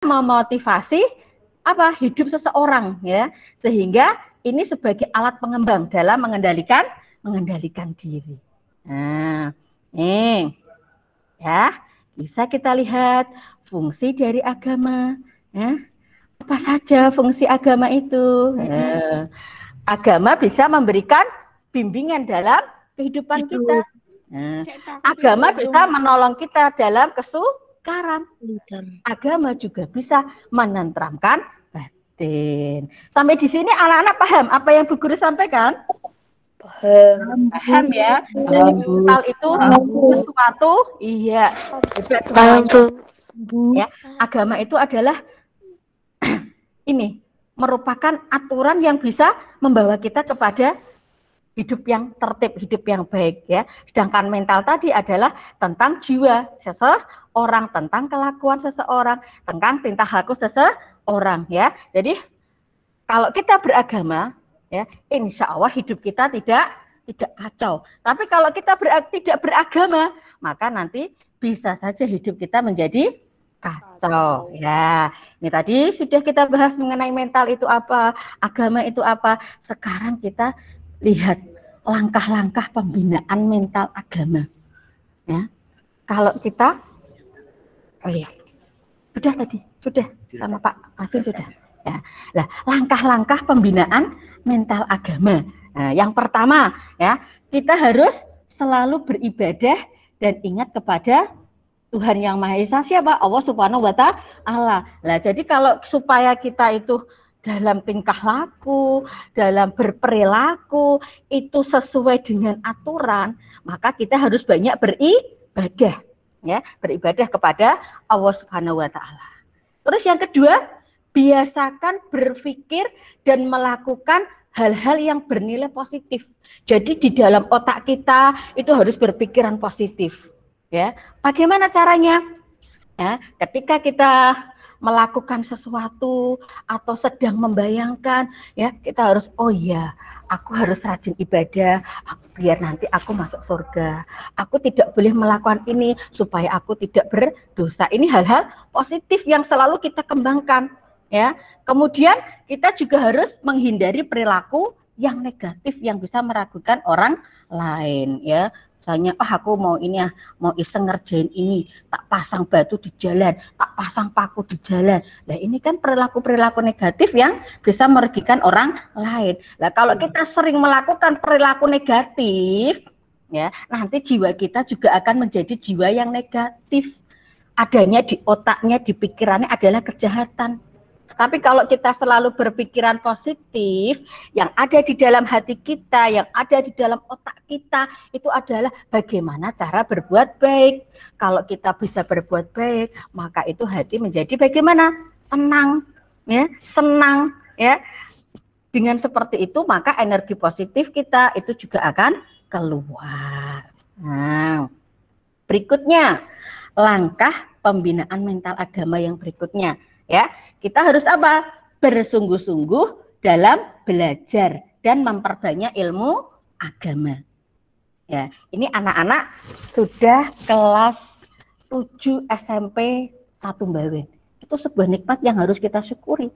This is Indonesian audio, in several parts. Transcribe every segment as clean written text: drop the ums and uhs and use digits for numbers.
memotivasi apa hidup seseorang ya, sehingga ini sebagai alat pengembang dalam mengendalikan diri. Nah, nih ya, bisa kita lihat fungsi dari agama ya. Apa saja fungsi agama itu? Agama bisa memberikan bimbingan dalam kehidupan kita. Agama bisa menolong kita dalam kesukaran. Agama juga bisa menenteramkan batin. Sampai di sini anak-anak paham apa yang Bu Guru sampaikan? Paham ya. Jadi mental itu sesuatu, iya, ya. Agama itu adalah ini merupakan aturan yang bisa membawa kita kepada hidup yang tertib, hidup yang baik ya. Sedangkan mental tadi adalah tentang jiwa seseorang, tentang kelakuan seseorang, tentang tingkah laku seseorang ya. Jadi kalau kita beragama ya, insya Allah hidup kita tidak kacau. Tapi kalau kita tidak beragama, maka nanti bisa saja hidup kita menjadi kacau ya. Ini tadi sudah kita bahas mengenai mental itu apa, agama itu apa. Sekarang kita lihat langkah-langkah pembinaan mental agama ya. Kalau kita sudah tadi sama Pak Afin sudah ya. Nah, langkah-langkah pembinaan mental agama. Nah, yang pertama ya, kita harus selalu beribadah dan ingat kepada Tuhan yang Maha Esa, siapa? Allah Subhanahu wa Ta'ala. Nah, jadi kalau supaya kita itu dalam tingkah laku, dalam berperilaku itu sesuai dengan aturan, maka kita harus banyak beribadah ya, beribadah kepada Allah Subhanahu wa Ta'ala. Terus yang kedua, biasakan berpikir dan melakukan hal-hal yang bernilai positif. Jadi di dalam otak kita itu harus berpikiran positif. Ya, bagaimana caranya? Ya, ketika kita melakukan sesuatu atau sedang membayangkan, ya kita harus aku harus rajin ibadah, biar nanti aku masuk surga. Aku tidak boleh melakukan ini supaya aku tidak berdosa. Ini hal-hal positif yang selalu kita kembangkan. Ya, kemudian kita juga harus menghindari perilaku yang negatif yang bisa meragukan orang lain. Ya. Misalnya, aku mau iseng ngerjain ini, tak pasang batu di jalan, tak pasang paku di jalan. Nah ini kan perilaku-perilaku negatif yang bisa merugikan orang lain. Nah kalau kita sering melakukan perilaku negatif, ya nanti jiwa kita juga akan menjadi jiwa yang negatif. Adanya di otaknya, di pikirannya adalah kejahatan. Tapi kalau kita selalu berpikiran positif, yang ada di dalam hati kita, yang ada di dalam otak kita, itu adalah bagaimana cara berbuat baik. Kalau kita bisa berbuat baik, maka itu hati menjadi bagaimana? Tenang, ya, senang, ya. Dengan seperti itu, maka energi positif kita itu juga akan keluar. Nah, berikutnya, langkah pembinaan mental agama yang berikutnya. Ya, kita harus apa? Bersungguh-sungguh dalam belajar dan memperbanyak ilmu agama. Ya, ini anak-anak sudah kelas 7 SMP 1 Bawen. Itu sebuah nikmat yang harus kita syukuri.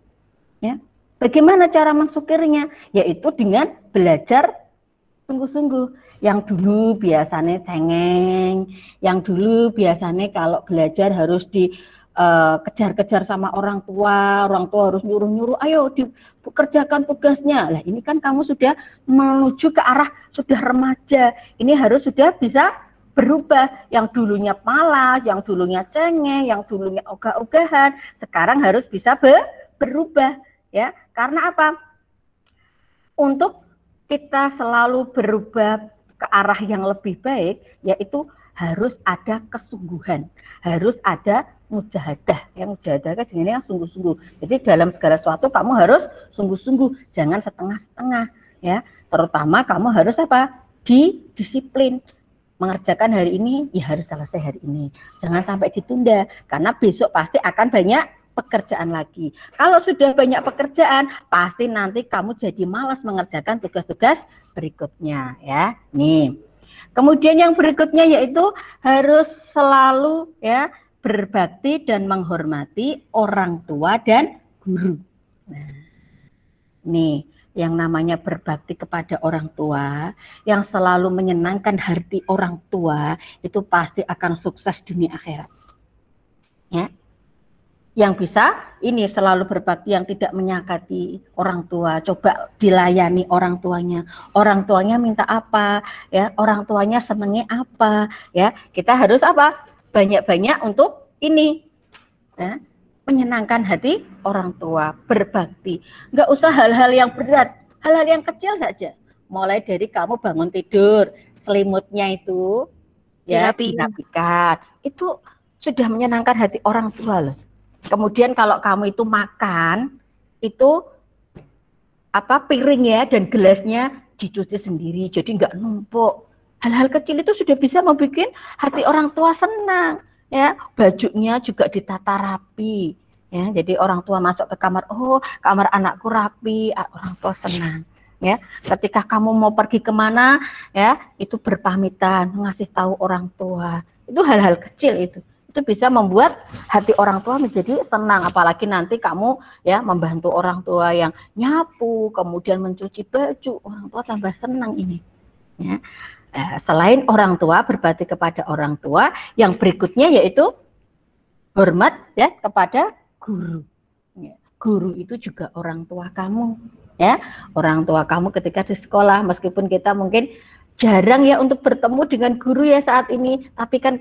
Ya. Bagaimana cara mensyukurinya? Yaitu dengan belajar sungguh-sungguh. Yang dulu biasanya cengeng, yang dulu biasanya kalau belajar harus kejar-kejar sama orang tua harus nyuruh-nyuruh, ayo dikerjakan tugasnya. Lah ini kan kamu sudah menuju ke arah sudah remaja, ini harus sudah bisa berubah. Yang dulunya malas, yang dulunya cengeng, yang dulunya ogah-ogahan, sekarang harus bisa berubah ya. Karena apa? Untuk kita selalu berubah ke arah yang lebih baik, yaitu harus ada kesungguhan, harus ada mujahadah. Yang mujahadah kan sebenarnya yang sungguh-sungguh. Jadi dalam segala sesuatu kamu harus sungguh-sungguh, jangan setengah-setengah ya. Terutama kamu harus apa? Disiplin. Mengerjakan hari ini ya harus selesai hari ini. Jangan sampai ditunda karena besok pasti akan banyak pekerjaan lagi. Kalau sudah banyak pekerjaan, pasti nanti kamu jadi malas mengerjakan tugas-tugas berikutnya ya. Nih. Kemudian yang berikutnya yaitu harus selalu ya berbakti dan menghormati orang tua dan guru. Nah, nih yang namanya berbakti kepada orang tua, yang selalu menyenangkan hati orang tua, itu pasti akan sukses dunia akhirat. Ya. Yang bisa ini selalu berbakti, yang tidak menyakiti orang tua, coba dilayani orang tuanya minta apa, ya, orang tuanya senengnya apa, ya, kita harus apa, banyak-banyak untuk ini, ya, menyenangkan hati orang tua, berbakti, nggak usah hal-hal yang berat, hal-hal yang kecil saja, mulai dari kamu bangun tidur, selimutnya itu ya dirapikan, itu sudah menyenangkan hati orang tua loh. Kemudian kalau kamu itu makan, itu apa, piring ya dan gelasnya dicuci sendiri, jadi nggak numpuk. Hal-hal kecil itu sudah bisa membuat hati orang tua senang. Ya, bajunya juga ditata rapi. Ya, jadi orang tua masuk ke kamar, oh kamar anakku rapi, orang tua senang. Ya, ketika kamu mau pergi kemana, ya itu berpamitan, ngasih tahu orang tua. Itu hal-hal kecil itu bisa membuat hati orang tua menjadi senang, apalagi nanti kamu ya membantu orang tua yang nyapu, kemudian mencuci baju, orang tua tambah senang ini. Ya. Selain orang tua, berbakti kepada orang tua, yang berikutnya yaitu hormat ya kepada guru. Ya. Guru itu juga orang tua kamu, ya. Orang tua kamu ketika di sekolah, meskipun kita mungkin jarang ya untuk bertemu dengan guru ya saat ini, tapi kan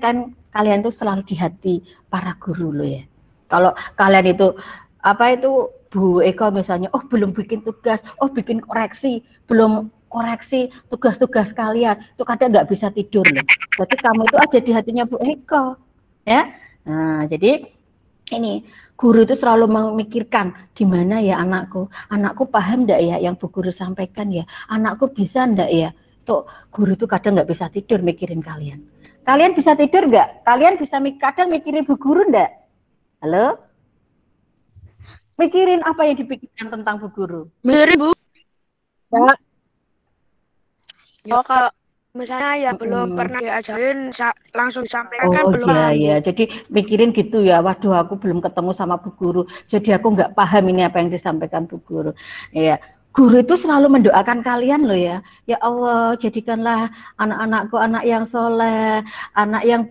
kalian tuh selalu di hati para guru loh ya. Kalau kalian itu apa itu Bu Eko misalnya, oh belum bikin tugas, oh bikin koreksi, belum koreksi tugas-tugas kalian, itu kadang nggak bisa tidur loh. Berarti kamu itu ada di hatinya Bu Eko, ya. Nah, jadi ini guru itu selalu memikirkan gimana ya anakku paham enggak ya yang Bu Guru sampaikan ya, anakku bisa enggak ya. Tuh, guru itu kadang nggak bisa tidur mikirin kalian. Kalian bisa tidur nggak? Kalian bisa kadang mikirin Bu Guru nggak? Halo? Mikirin apa yang dipikirkan tentang Bu Guru? Mikirin Bu. Ya kalau misalnya ya belum pernah diajarin langsung disampaikan kan belum paham. Ya. Jadi mikirin gitu ya, waduh aku belum ketemu sama Bu Guru, jadi aku nggak paham ini apa yang disampaikan Bu Guru. Ya. Guru itu selalu mendoakan kalian loh ya. Ya Allah, jadikanlah anak-anakku anak yang soleh, anak yang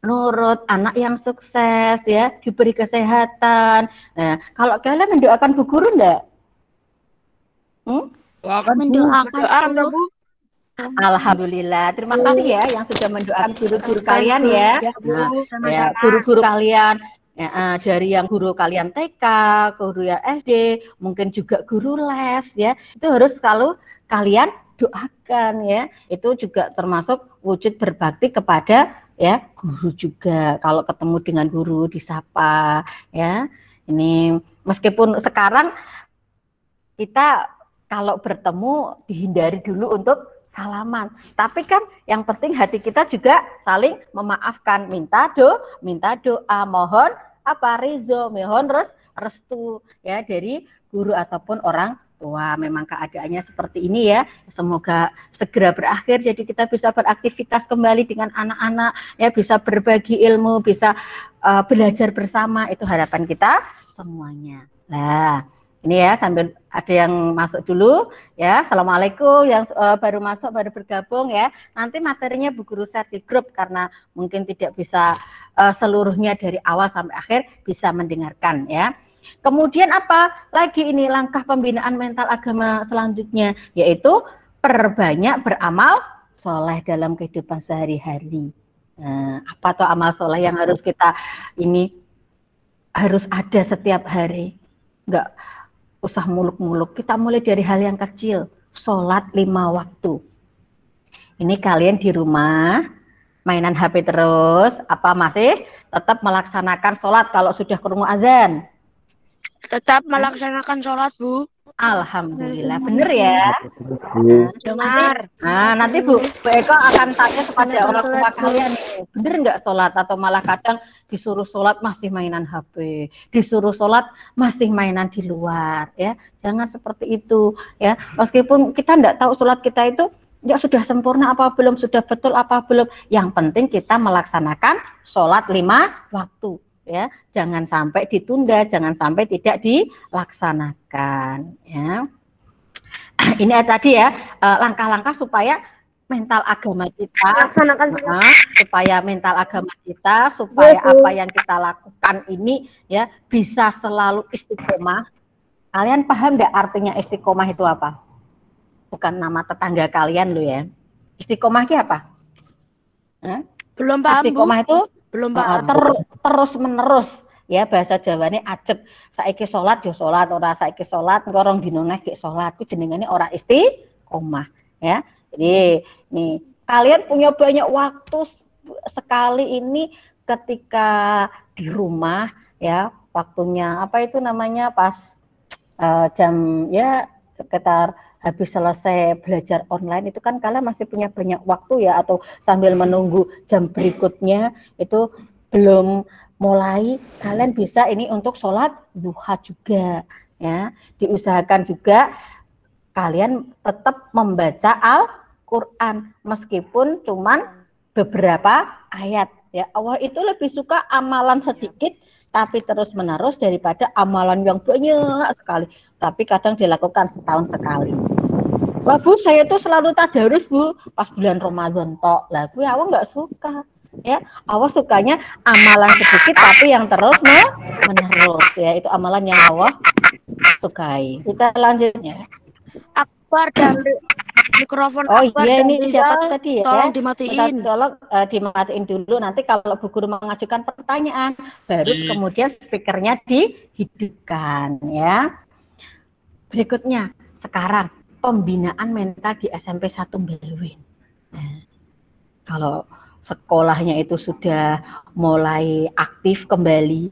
nurut, anak yang sukses ya, diberi kesehatan. Nah, kalau kalian mendoakan Bu Guru enggak? Mendoakan Bu. Alhamdulillah, terima kasih ya yang sudah mendoakan guru-guru kalian ya. Nah, ya, guru-guru kalian. Ya, dari yang guru kalian TK, guru yang SD, mungkin juga guru les ya, itu harus selalu kalian doakan ya. Itu juga termasuk wujud berbakti kepada ya guru juga. Kalau ketemu dengan guru disapa ya. Ini meskipun sekarang kita kalau bertemu dihindari dulu untuk salaman, tapi kan yang penting hati kita juga saling memaafkan, minta doa, mohon apa ridho, mohon restu ya dari guru ataupun orang tua. Memang keadaannya seperti ini ya, semoga segera berakhir jadi kita bisa beraktivitas kembali dengan anak-anak ya, bisa berbagi ilmu, bisa belajar bersama, itu harapan kita semuanya. Nah ini ya, sambil ada yang masuk dulu ya. Assalamualaikum yang baru masuk, baru bergabung ya. Nanti materinya Bu Guru share di grup karena mungkin tidak bisa seluruhnya dari awal sampai akhir bisa mendengarkan ya. Kemudian apa lagi ini langkah pembinaan mental agama selanjutnya, yaitu perbanyak beramal soleh dalam kehidupan sehari-hari. Nah, apa tuh amal soleh yang harus kita ini harus ada setiap hari? Enggak usah muluk-muluk, kita mulai dari hal yang kecil, sholat 5 waktu. Ini kalian di rumah mainan HP terus, apa masih tetap melaksanakan sholat kalau sudah krungu azan? Tetap melaksanakan sholat Bu. Alhamdulillah, bener ya. Dengar. Nah, nanti Bu Eko akan tanya kepada orang tua kalian nih, bener nggak sholat, atau malah kadang disuruh sholat masih mainan HP, disuruh sholat masih mainan di luar ya. Jangan seperti itu ya. Meskipun kita nggak tahu sholat kita itu ya sudah sempurna apa belum, sudah betul apa belum. Yang penting kita melaksanakan sholat 5 waktu, ya. Jangan sampai ditunda, jangan sampai tidak dilaksanakan, ya. Ini tadi ya langkah-langkah supaya mental agama kita, supaya mental agama kita, supaya apa yang kita lakukan ini ya bisa selalu istiqomah. Kalian paham nggak artinya istiqomah itu apa? Bukan nama tetangga kalian lo ya. Istiqomah itu apa? Belum paham, istiqomah itu belum paham. Terus menerus. Ya bahasa Jawane ajeg, saiki sholat yo sholat, ora saiki sholat ngorong dino neh sholat, ku jenengane ora istiqomah, ya. Jadi nih kalian punya banyak waktu sekali ini ketika di rumah, ya, waktunya apa itu namanya pas jam ya sekitar habis selesai belajar online itu kan kalian masih punya banyak waktu ya, atau sambil menunggu jam berikutnya itu belum mulai, kalian bisa ini untuk sholat duha juga, ya. Diusahakan juga kalian tetap membaca Al-Quran meskipun cuman beberapa ayat, ya. Allah itu lebih suka amalan sedikit tapi terus menerus daripada amalan yang banyak sekali tapi kadang dilakukan setahun sekali. Wah Bu, saya tuh selalu tadarus Bu pas bulan Ramadan tok. Lah gue awal nggak suka. Ya, Allah sukanya amalan sedikit tapi yang terus menerus, ya. Itu amalan yang Allah sukai. Kita lanjutnya. Akbar dan mikrofon Akbar iya, ini siapa tadi ya? Tolong dimatiin. Tolong dimatiin dulu. Nanti kalau Bu Guru mengajukan pertanyaan, baru kemudian speakernya dihidupkan, ya. Berikutnya, sekarang pembinaan mental di SMP 1 Mbalwin. Nah, kalau sekolahnya itu sudah mulai aktif kembali,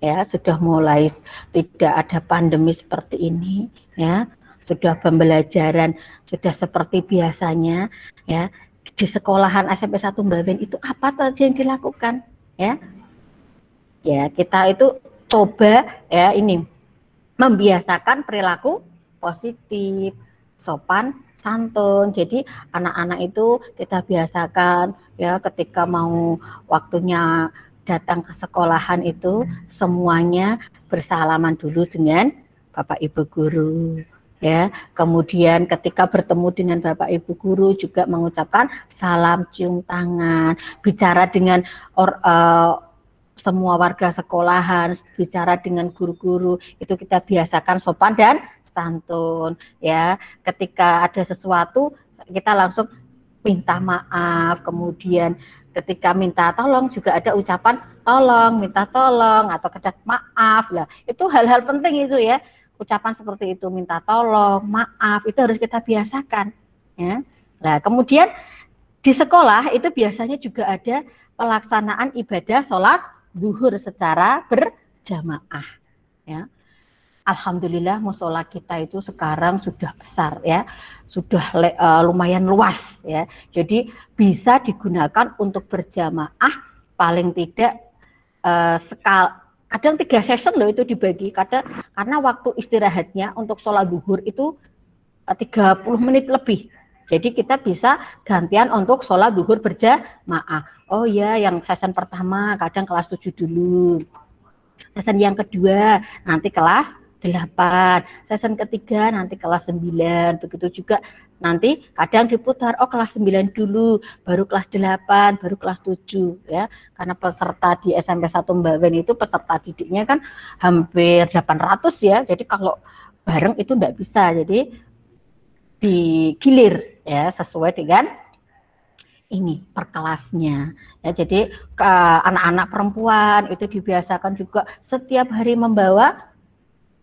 ya, sudah mulai tidak ada pandemi seperti ini, ya, sudah pembelajaran sudah seperti biasanya, ya. Di sekolahan SMP 1 Mbalwin itu apa saja yang dilakukan, ya? Ya, kita itu coba ya ini membiasakan perilaku positif, sopan santun. Jadi anak-anak itu kita biasakan ya ketika mau waktunya datang ke sekolahan itu semuanya bersalaman dulu dengan Bapak Ibu guru, ya. Kemudian ketika bertemu dengan Bapak Ibu guru juga mengucapkan salam cium tangan, bicara dengan semua warga sekolahan, bicara dengan guru-guru itu kita biasakan sopan dan santun, ya. Ketika ada sesuatu kita langsung minta maaf, kemudian ketika minta tolong juga ada ucapan tolong, minta tolong atau kata maaf lah. Itu hal-hal penting itu ya. Ucapan seperti itu, minta tolong, maaf, itu harus kita biasakan, ya. Nah, kemudian di sekolah itu biasanya juga ada pelaksanaan ibadah sholat zuhur secara berjamaah, ya. Alhamdulillah musola kita itu sekarang sudah besar, ya, sudah lumayan luas, ya. Jadi bisa digunakan untuk berjamaah paling tidak kadang 3 session loh itu dibagi, karena waktu istirahatnya untuk sholat zuhur itu 30 menit lebih. Jadi kita bisa gantian untuk sholat zuhur berjamaah. Oh ya, yang session pertama kadang kelas 7 dulu. Session yang kedua nanti kelas 8, session ketiga nanti kelas 9, begitu juga nanti kadang diputar, oh kelas 9 dulu, baru kelas 8, baru kelas 7, ya. Karena peserta di SMP 1 Mbalwin itu peserta didiknya kan hampir 800 ya, jadi kalau bareng itu enggak bisa, jadi digilir ya sesuai dengan ini per kelasnya, ya. Jadi anak-anak perempuan itu dibiasakan juga setiap hari membawa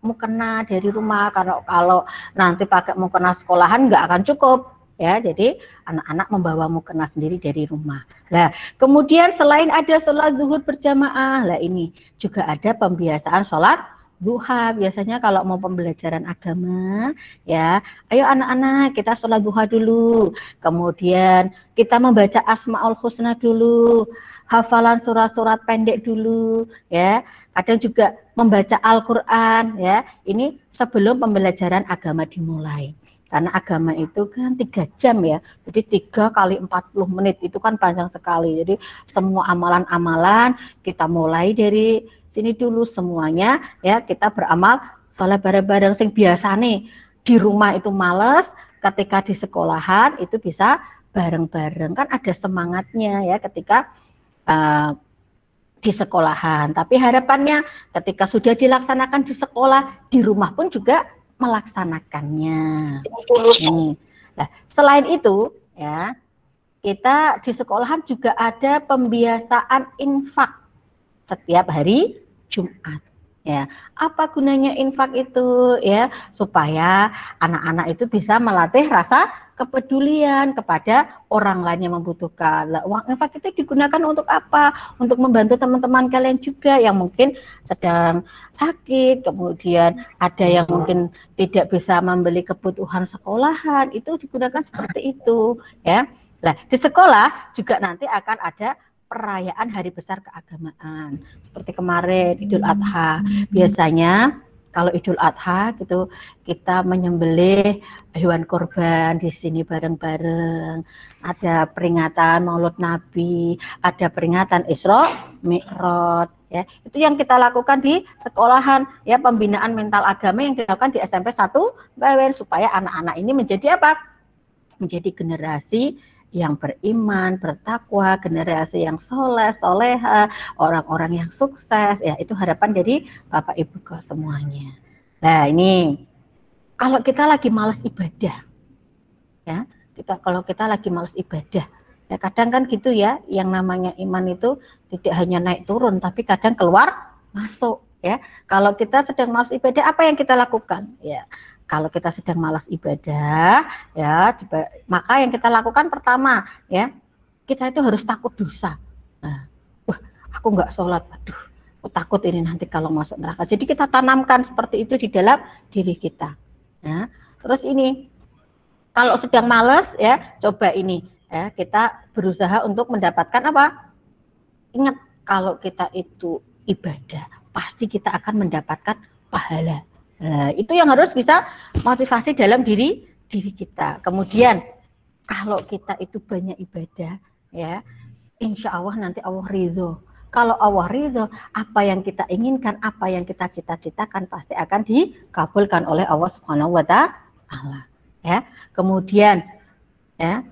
mukena dari rumah, karena kalau nanti pakai mukena sekolahan nggak akan cukup, ya. Jadi anak-anak membawa mukena sendiri dari rumah. Nah, kemudian selain ada sholat zuhur berjamaah, lah ini juga ada pembiasaan sholat duha. Biasanya kalau mau pembelajaran agama, ya, ayo anak-anak kita sholat duha dulu. Kemudian kita membaca Asmaul Husna dulu, hafalan surat-surat pendek dulu, ya. Kadang juga membaca Al-Quran, ya. Ini sebelum pembelajaran agama dimulai. Karena agama itu kan 3 jam ya. Jadi 3 kali 40 menit itu kan panjang sekali. Jadi semua amalan-amalan kita mulai dari sini dulu semuanya ya, kita beramal sholat bareng-bareng sing biasa nih di rumah itu males, ketika di sekolahan itu bisa bareng-bareng, kan ada semangatnya ya ketika di sekolahan. Tapi harapannya ketika sudah dilaksanakan di sekolah, di rumah pun juga melaksanakannya. Nah, selain itu ya, kita di sekolahan juga ada pembiasaan infak setiap hari Jumat. Ya, apa gunanya infak itu ya? Supaya anak-anak itu bisa melatih rasa kepedulian kepada orang lain yang membutuhkan. Lah, uang infak itu digunakan untuk apa? Untuk membantu teman-teman kalian juga yang mungkin sedang sakit, kemudian ada yang mungkin tidak bisa membeli kebutuhan sekolahan, itu digunakan seperti itu ya. Nah, di sekolah juga nanti akan ada perayaan hari besar keagamaan seperti kemarin Idul Adha. Biasanya kalau Idul Adha gitu kita menyembelih hewan kurban di sini bareng-bareng. Ada peringatan Maulud Nabi, ada peringatan Isra Mi'raj ya. Itu yang kita lakukan di sekolahan ya, pembinaan mental agama yang dilakukan di SMP 1 Bawen supaya anak-anak ini menjadi apa? Menjadi generasi yang beriman, bertakwa, generasi yang soleh, soleha, orang-orang yang sukses, ya itu harapan dari Bapak Ibu ke semuanya. Nah ini, kalau kita lagi malas ibadah, ya kalau kita lagi malas ibadah, ya kadang kan gitu ya, yang namanya iman itu tidak hanya naik turun, tapi kadang keluar masuk, ya. Kalau kita sedang malas ibadah, apa yang kita lakukan? Ya. Kalau kita sedang malas ibadah, ya, maka yang kita lakukan pertama, ya, kita itu harus takut dosa. Nah, aku nggak sholat, aduh, aku takut ini nanti kalau masuk neraka. Jadi kita tanamkan seperti itu di dalam diri kita. Nah, terus ini, kalau sedang malas, ya, coba ini, ya, kita berusaha untuk mendapatkan apa? Ingat, kalau kita itu ibadah, pasti kita akan mendapatkan pahala. Nah, itu yang harus bisa motivasi dalam diri kita. Kemudian kalau kita itu banyak ibadah, ya, insya Allah nanti Allah ridho. Kalau Allah ridho, apa yang kita inginkan, apa yang kita cita-citakan pasti akan dikabulkan oleh Allah Subhanahu wa Ta'ala. Ya, kemudian ya,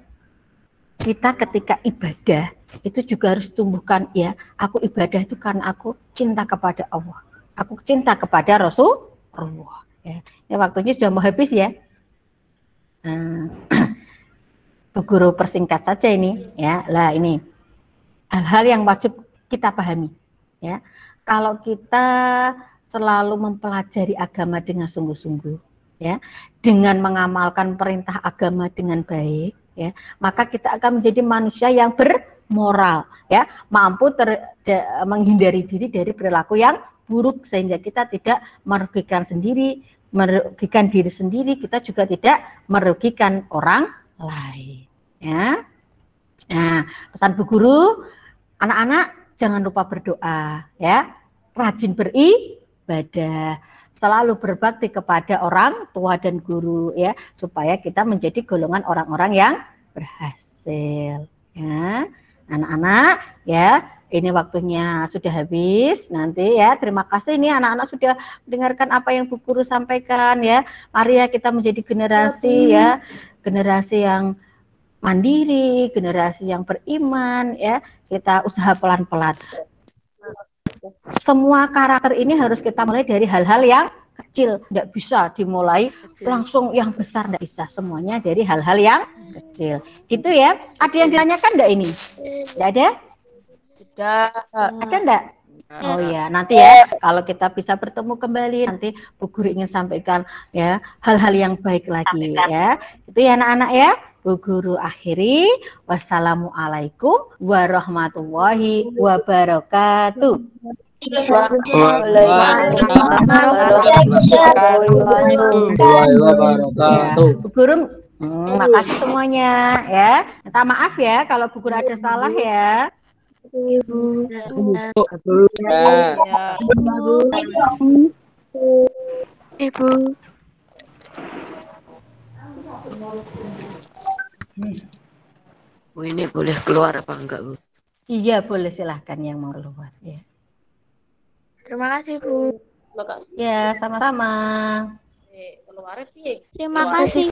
kita ketika ibadah itu juga harus tumbuhkan ya, aku ibadah itu karena aku cinta kepada Allah, aku cinta kepada Rasul. Ya, waktunya sudah mau habis ya. Bu Guru persingkat saja ini ya. Lah ini hal-hal yang wajib kita pahami ya. Kalau kita selalu mempelajari agama dengan sungguh-sungguh ya, dengan mengamalkan perintah agama dengan baik ya, maka kita akan menjadi manusia yang bermoral ya, mampu menghindari diri dari perilaku yang buruk sehingga kita tidak merugikan diri sendiri, kita juga tidak merugikan orang lain. Ya. Nah, pesan Bu Guru, anak-anak jangan lupa berdoa, ya, rajin beribadah, selalu berbakti kepada orang tua dan guru, ya, supaya kita menjadi golongan orang-orang yang berhasil. Ya, anak-anak, ya. Ini waktunya sudah habis nanti ya. Terima kasih nih anak-anak sudah mendengarkan apa yang Bu Guru sampaikan ya. Mari ya kita menjadi generasi ya, generasi yang mandiri, generasi yang beriman ya. Kita usaha pelan-pelan. Semua karakter ini harus kita mulai dari hal-hal yang kecil, tidak bisa dimulai langsung yang besar, tidak bisa. Semuanya dari hal-hal yang kecil. Gitu ya. Ada yang ditanyakan enggak ini? Tidak ada? Ada enggak? Oh ya, nanti ya kalau kita bisa bertemu kembali nanti Bu Guru ingin sampaikan ya hal-hal yang baik lagi ya. Itu ya anak-anak ya. Bu Guru akhiri. Wassalamualaikum warahmatullahi wabarakatuh. Bu Guru makasih semuanya ya. Minta maaf ya kalau Bu Guru ada salah ya. Ibu. Ibu. Bu, ini boleh keluar apa enggak, Bu? Iya, boleh, silahkan yang mau keluar. Ya, Terima kasih, Bu. ya sama-sama. Terima kasih.